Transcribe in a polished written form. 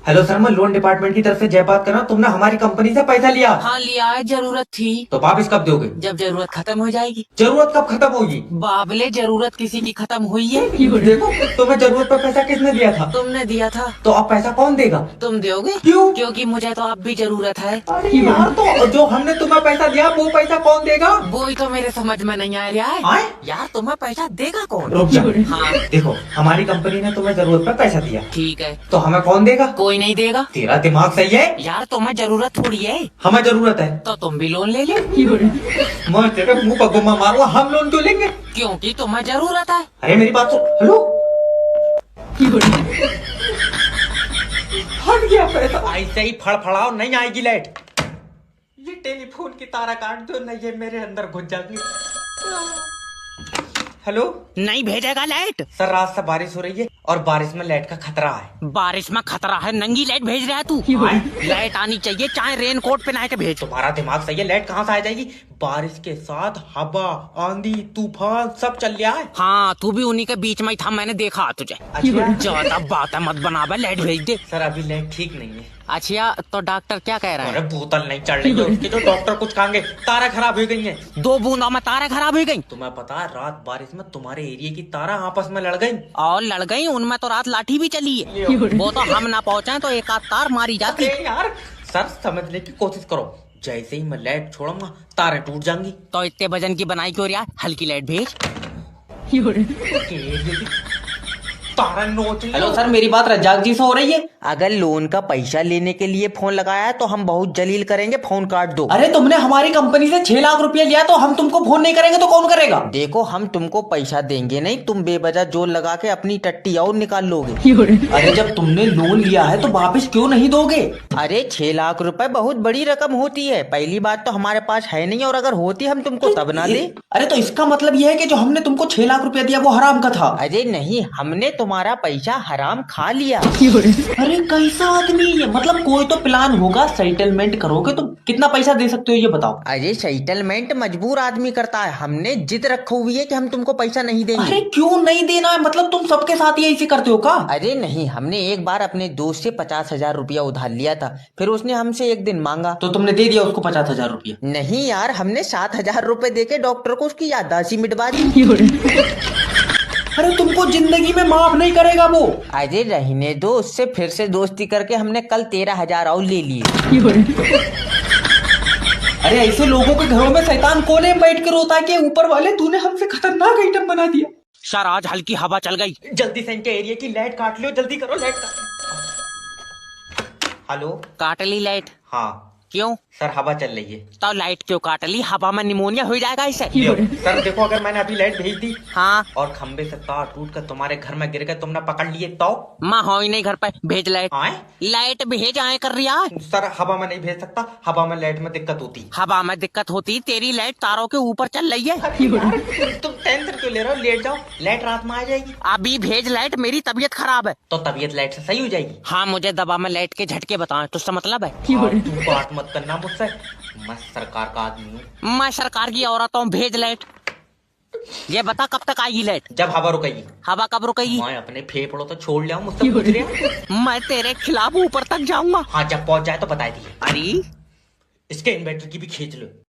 Hello sir, मैं loan department की तरफ से जय बात कर रहा हूँ। तुमने हमारी कंपनी से पैसा लिया। हाँ लिया है, जरूरत थी। तो वापिस कब दोगे? जब जरूरत खत्म हो जाएगी। जरूरत कब खत्म होगी? बाबले, जरूरत किसी की खत्म हुई है? देखो, तुम्हें जरूरत पर पैसा किसने दिया था? तुमने दिया था। तो अब पैसा कौन देगा? तुम दोगे? क्यों? क्योंकि मुझे तो अब भी जरूरत है। अरे यार, तो जो हमने तुम्हें पैसा दिया वो पैसा कौन देगा? वो ही तो मेरे समझ में नहीं आ रहा है। आए? यार तुम्हें पैसा देगा कौन? रुक जा। हाँ देखो, हमारी कंपनी ने तुम्हें जरूरत पर पैसा दिया, ठीक है। तो हमें कौन देगा? कोई नहीं देगा। तेरा दिमाग सही है? यार तुम्हें जरूरत थोड़ी है, हमें जरूरत है तो तुम भी लोन ले लो। मैं तेरे मुंह पर गुम्मा मारूंगा। हम लोन क्यों लेंगे? क्योंकि तुम्हें जरूरत है। अरे मेरी बात सुन। हेलो, हट गया पैसा। ऐसे ही फड़फड़ाओ, नहीं आएगी लाइट। ये टेलीफोन की तारा काट दो, नहीं ये मेरे अंदर घुस जाएगी। हेलो नहीं भेजेगा लाइट? सर, रात से बारिश हो रही है और बारिश में लाइट का खतरा है। बारिश में खतरा है, नंगी लाइट भेज रहा है तू? लाइट आनी चाहिए, चाहे रेन कोट पहना के भेज। तुम्हारा दिमाग सही है, लाइट कहाँ से आ जाएगी? बारिश के साथ हवा, आंधी, तूफान सब चल रहा है। हाँ तू भी उन्हीं के बीच में ही था, मैंने देखा तुझे। अच्छा। ज्यादा बात मत बनावा, लाइट भेज दे। सर अभी लाइट ठीक नहीं है। अच्छा तो डॉक्टर क्या कह रहा अरे है? बोतल नहीं चढ़ रही है उसकी, तो डॉक्टर कुछ कहेंगे। तारा खराब हो गई है। 2 बूंदों में तारे खराब हो गई। तुम्हें पता है, रात बारिश में तुम्हारे एरिया की तारा आपस में लड़ गई। और लड़ गई, उनमें तो रात लाठी भी चली है। वो तो हम ना पहुँचे तो एक आध तार मारी जाती। अरे यार सर, समझने की कोशिश करो। जैसे ही मैं लाइट छोड़ूंगा तारे टूट जाएंगी। तो इतने वजन की बनाई क्यों रहा? हल्की लाइट भेज। तारा नोच। हेलो सर, मेरी बात रज्जाक जी से हो रही है? अगर लोन का पैसा लेने के लिए फोन लगाया है तो हम बहुत जलील करेंगे, फोन काट दो। अरे तुमने हमारी कंपनी से 6 लाख रुपया लिया, तो हम तुमको फोन नहीं करेंगे तो कौन करेगा? देखो, हम तुमको पैसा देंगे नहीं, तुम बेवजह जोर लगा के अपनी टट्टी और निकाल लोगे। अरे जब तुमने लोन लिया है तो वापस क्यों नहीं दोगे? अरे 6 लाख रुपए बहुत बड़ी रकम होती है। पहली बात तो हमारे पास है नहीं, और अगर होती हम तुमको तब ना दे। अरे तो इसका मतलब यह है कि जो हमने तुमको 6 लाख रुपया दिया वो हराम का था? अरे नहीं, हमने तुम्हारा पैसा हराम खा लिया। अरे कैसा आदमी है? मतलब कोई तो प्लान होगा, सेटलमेंट करोगे तो कितना पैसा दे सकते हो ये बताओ। अरे सेटलमेंट मजबूर आदमी करता है, हमने जिद रखी हुई है कि हम तुमको पैसा नहीं देंगे। अरे क्यों नहीं देना है? मतलब तुम सबके साथ ही ऐसे करते हो का? अरे नहीं, हमने एक बार अपने दोस्त से 50,000 रुपया उधार लिया था, फिर उसने हमसे एक दिन मांगा तो तुमने दे दिया उसको 50,000 रुपया? नहीं यार, हमने 7,000 रुपए देके डॉक्टर को उसकी याददाश्त ही मिटवा दी। अरे तुमको जिंदगी में माफ नहीं करेगा वो। अरे रहने दो, उससे फिर से दोस्ती करके हमने कल 13,000 और ले लिए। अरे ऐसे लोगों के घरों में शैतान कोने में बैठ कर रोता है कि ऊपर वाले तूने हमसे खतरनाक आइटम बना दिया। सर आज हल्की हवा चल गई। जल्दी से इनके एरिया की लाइट काट लो, जल्दी करो, लाइट काट। हेलो। काट ली लाइट? हाँ क्यों? सर, हवा चल रही है। तो लाइट क्यों काट ली? हवा में निमोनिया हो जाएगा इससे। सर देखो, अगर मैंने अभी लाइट भेज दी हाँ और खंबे से तार टूट कर तुम्हारे घर में गिर गए, तुमने पकड़ लिए तो? माँ हो ही नहीं घर पे, भेज लाइट। आए? लाइट भेज, आए कर रही है। सर हवा में नहीं भेज सकता, हवा में लाइट में दिक्कत होती। हवा में दिक्कत होती? तेरी लाइट तारों के ऊपर चल रही है। तुम टेंशन क्यों ले रहे हो? लेट जाओ, लाइट रात में आ जाएगी। अभी भेज लाइट, मेरी तबीयत खराब है। तो तबीयत लाइट से सही हो जाएगी। हाँ मुझे दबा में लाइट के झटके बताएं, तो उसका मतलब है। तू बात मत करना मुझसे, मैं सरकार का आदमी हूँ। मैं सरकार की औरत हूँ, भेज लाइट। ये बता कब तक आएगी लाइट? जब हवा रुकेगी। हवा कब रुकेगी? मैं अपने फेफड़ों तो छोड़ लिया हूँ, मुझसे पूछ रहे हो? मैं तेरे खिलाफ ऊपर तक जाऊंगा। हाँ, जब पहुंच जाए तो बता दिए। अरे इसके इन्वर्टर की भी खींच लो।